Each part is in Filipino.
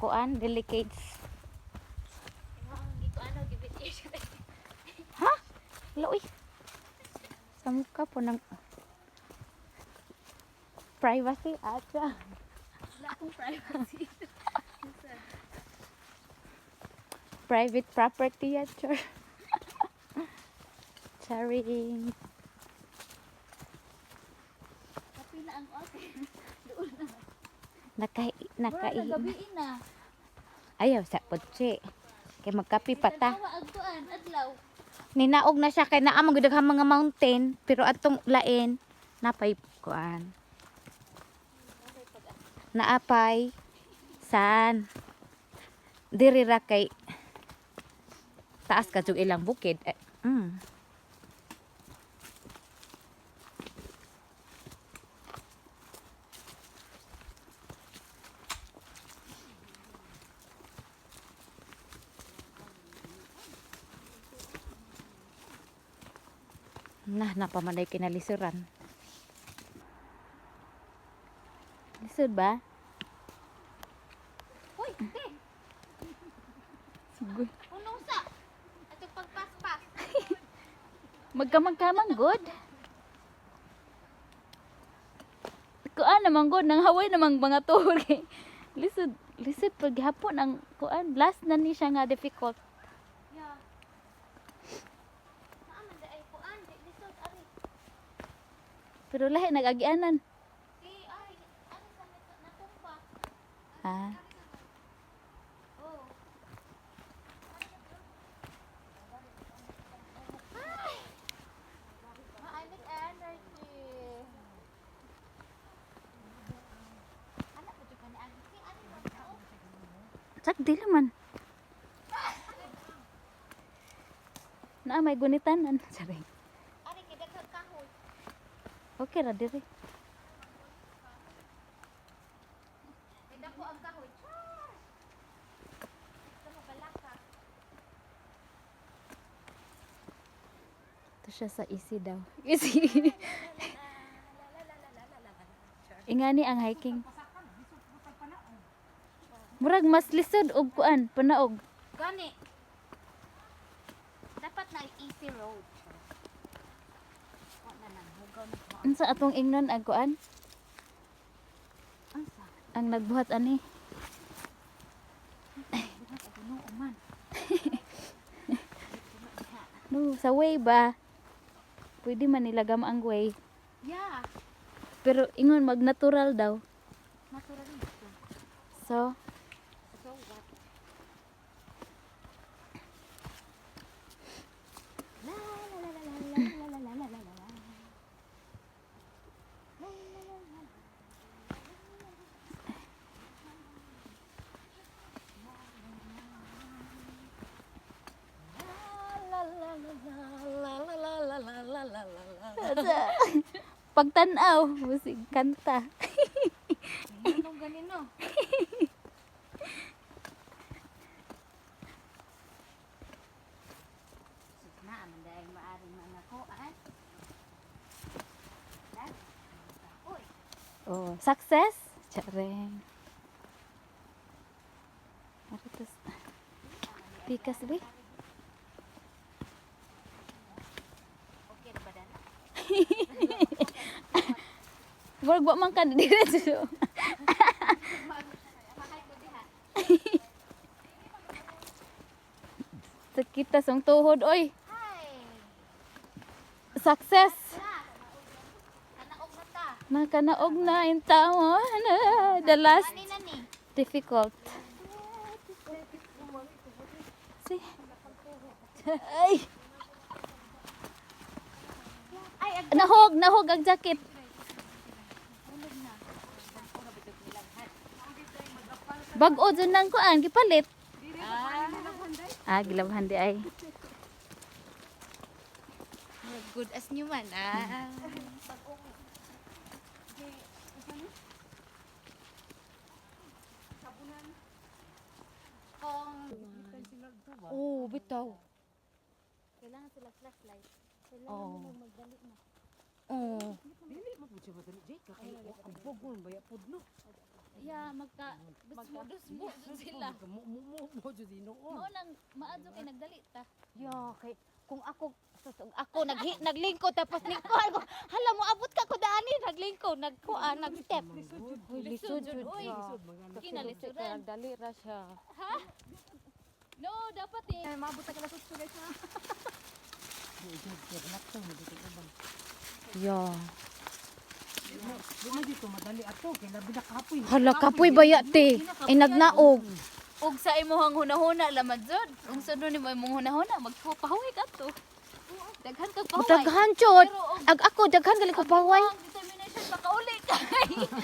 kuan delicates. Ano, give it here. Ha? Loy. Sa mukha po ng privacy ata. Wala akong privacy. Private property at sure. Charing. Kapila ang okay. Doon na. Nakai. Gabiin na. Ayaw sa putsi. Kay magkapi pa ta. Tanawa agtuan, adlaw. Ninaog na siya kay naa man gud mga mountain pero atong lain napay kuan. Naapay san diri ra kay taas ka jud ilang bukid. Napamanay kinalisuran. Lisod ba? Uy, te. Sugoy. Unong sa? Ato pagpaspas. Magkamang good. Kuan naman good nang haway namang mga tuhod kay lisod pag hapon ang kuan last na ni siya nga difficult. Yeah. Naaman da ay kuan, di lisod ari. Pero lahi nag-agianan. Di ay, ano sa natumba? Ah, Oh. Ay! Maanik energy. Anak ko juga ni Agnes. Ni ano ba tao? sak dili man. Na may gunitan sorry. Ari kay daghang kahoy. Okay ra diri. Kay dako ang kahoy. Char! Sa balaka. Ito siya sa easy daw. Easy. Ingani ang hiking. Murag mas lisod og kuan, panaog. Gani. Dapat na easy road. Wa na nang hugaw ni ko. Unsa atong ingnon ang kuan? Ansa? Ang nagbuhat ani. Buhat ako no man. No, sa way ba? Pwede man nilagam ang way. Yeah. Pero ingon mag natural daw. Natural ito. So, So what? La la la la la la la la la la la. pagtanaw, musig kanta. Anong ganino? Na, aman dahil maaring mga ko, ah? Uy! Oh, success. Charing. Aritos. Pikas bi. Okay na ba dala? Murag wa man kan diretso. Pakay ko diha. Sakita sang tuhod oy. Hi! Success. Kanaog na ta. Nakanaog na in taon. The last Kanina ni. difficult. See? Ay, Ay, nahog ang jacket. Bag-o dyan nang kuan, gipalit. Gilabhan di ay. good as new man, ah. Oh, bitaw. Kailangan sila flashlight. Kailangan Oo. nila magdali na. Oh. Dili mo po siya madali, Jay. Kaya ang bog mo, baya po, no? ya magka-dusmo sila. Mo jud inoon. Mao nang maadto kay nagdali ta. Yo, kay kung ako naglingkod tapos lingkod ko. Hala mo abot ka ko daani naglingkod nag-step. Uy, lisod jud. Uy, kinalisodan. Dali ra siya. Ha? No, dapat eh. Ay, maabot ka na sa guys na. Yo. Di man dito madali ato kay labi na kapoy. Hala kapoy baya te. Ay nagnaog. Ug sa imong hunahuna lamad jud. Ung sunod nimo imong hunahuna magpahuwi ka to. Daghan kag pahuwi. Daghan jud. Ag ako daghan gali ko paway. Ang determination makauli ka.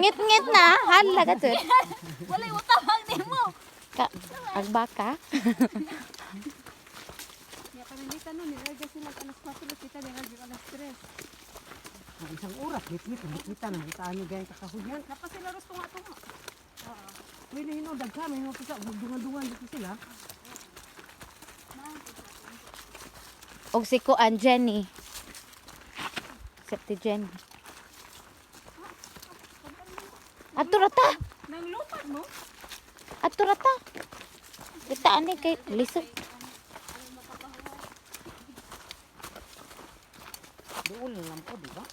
Ngit-ngit na. Hala ka jud. Walay utawag nimo. Ag baka. Ya kanilita no nilagay sila alas 4 kita nilagay alas 3. Isang oras git-git kita nang gitaan ni gay kakahugyan. Tapos sila ros tunga. Pwede hino daghan hino kita dungan-dungan dito sila. Og si ko an Jenny. Septi Jenny. Ato rata. Nang lupad mo? Ato rata. Kita ani kay lisod. Doon lang po, di ba?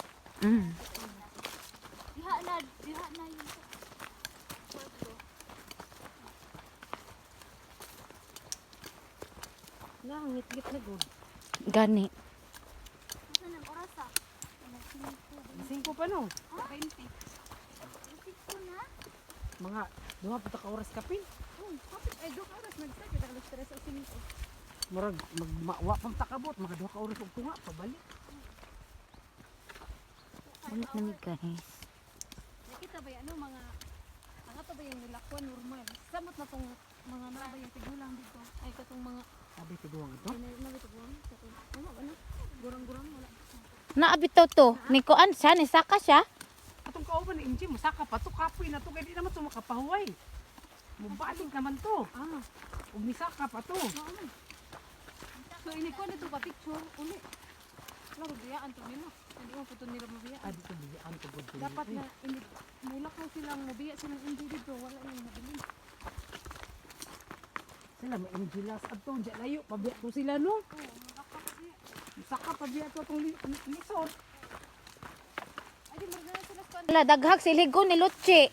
Diha na yun. Na ngit-ngit na gud. Gani. Asa nang oras ah? Singko pa no. 20. Ko na. Mga duha pa ka oras kapin. Kapit ay dok oras nag-start kita alas 3 sa 5. Murag magwa pang takabot mga duha ka oras ug tunga pabalik. Ulit na mi guys. Nakita ba ano mga ang ato ba yung nilakwan normal. Samot na tong mga naba yung tigulang dito. Ay katong mga Sabi ti duwang ito. nagtigulang katong ano ba na? Gurang-gurang wala. Naabitaw to. Ni ko an siya ni saka siya. Atong kauban ni MJ musaka pa to kapoy na to kay di naman to makapahuway. Mubaling naman to. Ug misaka pa to. So ini ko na to pa picture uli. Wala biyaan to nila. Hindi mo puto nila mabiyaan. Adi to biyaan to gud. Dapat na ini mulak na silang mabiya silang individu wala nang mabilin. Sila may MJ last adto diya layo pabiya to sila no. Saka pabiya to tong lisod. Ay di magana sila sa Wala daghag siligo ni Luchi.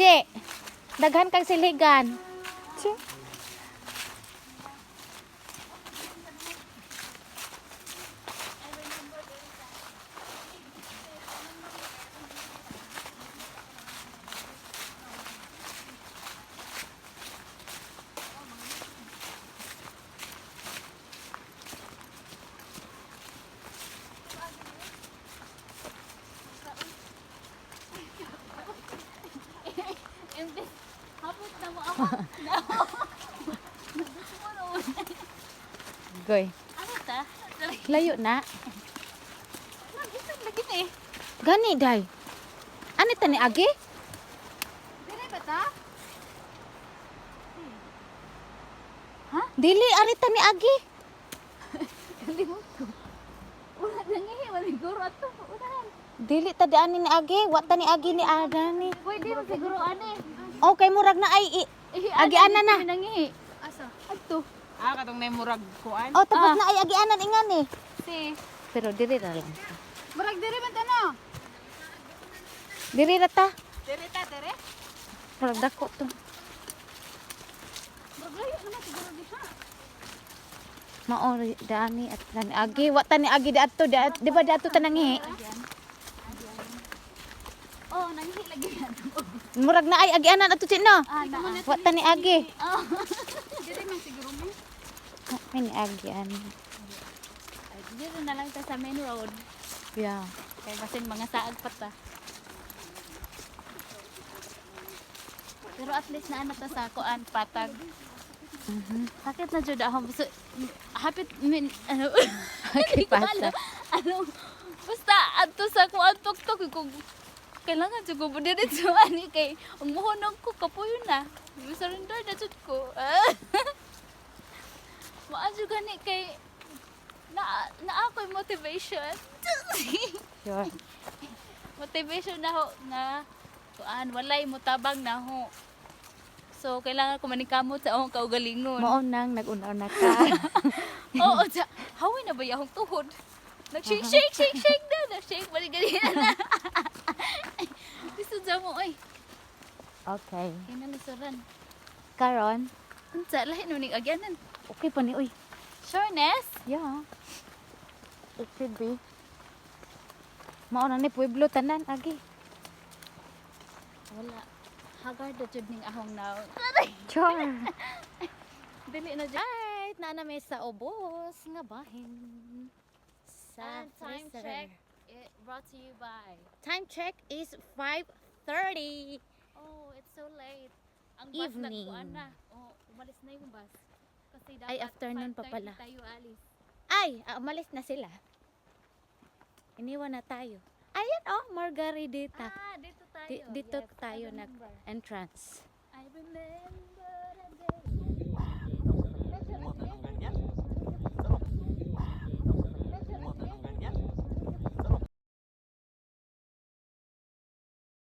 Che. Daghan kang siligan. Che. Imbes hapot na mo ako. Goy. Ano ta? Layo na. Nag-isip lagi na eh. Gani day. Ani tani agi? Dili ba ta? Dili ani tani agi. Kalimot ko. Wala nangihi. Wala siguro ato. Unahan. Dili ta di ani ni agi, wa ta ni agi ni Adani. Pwede mo siguro ane. Okay murag na ay agi ana na. Nangihi. Asa? Ato. Katong nay murag kuan. Oh tapos na ay agi anan ingan ni. Si. Pero dili ra lang. Murag diri man ta no. Dili ra ta. Diri ta diri. Murag dako to. Murag layo naman siguro diha. Mao dani at tani agi, wa tani agi di ato di ba di ato tanangi. Oh, nangihi lagi yan. Murag na ay agi anan ato no. Na. Wa tani agi. Oh. Diri man siguro mo. Ay ni agi ani. Ay, dito na lang ta sa main road. Yeah. Kaya basin mga saag pa ta. Pero at least na ano ta sa kuan patag. Sakit na jud ako. So, hapit min ano. Hindi ko pasa. alam. Ano basta adto sa kuan tok-tok ko kailangan jud ko diretso ani kay umuhunog ko kapuyo na. Surrender na jud ko. Maadyo gani kay na ako'y motivation. Sure. motivation na ho nga kuan walay mo tabang na ho. So kailangan ko manikamot sa akong kaugalingon. Mao nang nag-una-una ka. Oo, sa haway na ba yung tuhod? Nag-shake, shake, shake, shake na. Nag-shake, balik-ganyan na. Gusto dyan mo, ay. Okay. Yan na lisuran. Karon, Unsa, lahi nung agyanan. okay pa ni uy. Sureness? Yeah. It should be. Mao na ni pueblo tanan agi. Wala. Haggard na jud ning ahong now. Char. Dili na jud. Right, na may sa ubos nga bahin. Sa And time freezer. check. It brought to you by. Time check is 5:30. Oh, it's so late. Ang bus Evening. nagkuan na. Oh, umalis na yung bus. Kasi dapat Ay, afternoon pa 5:30 pala. tayo alis. Ay, umalis na sila. Iniwan na tayo. Ayan oh, Margaritita. Ah, dito tayo. Dito Yes, tayo I remember. nag-entrance. I remember.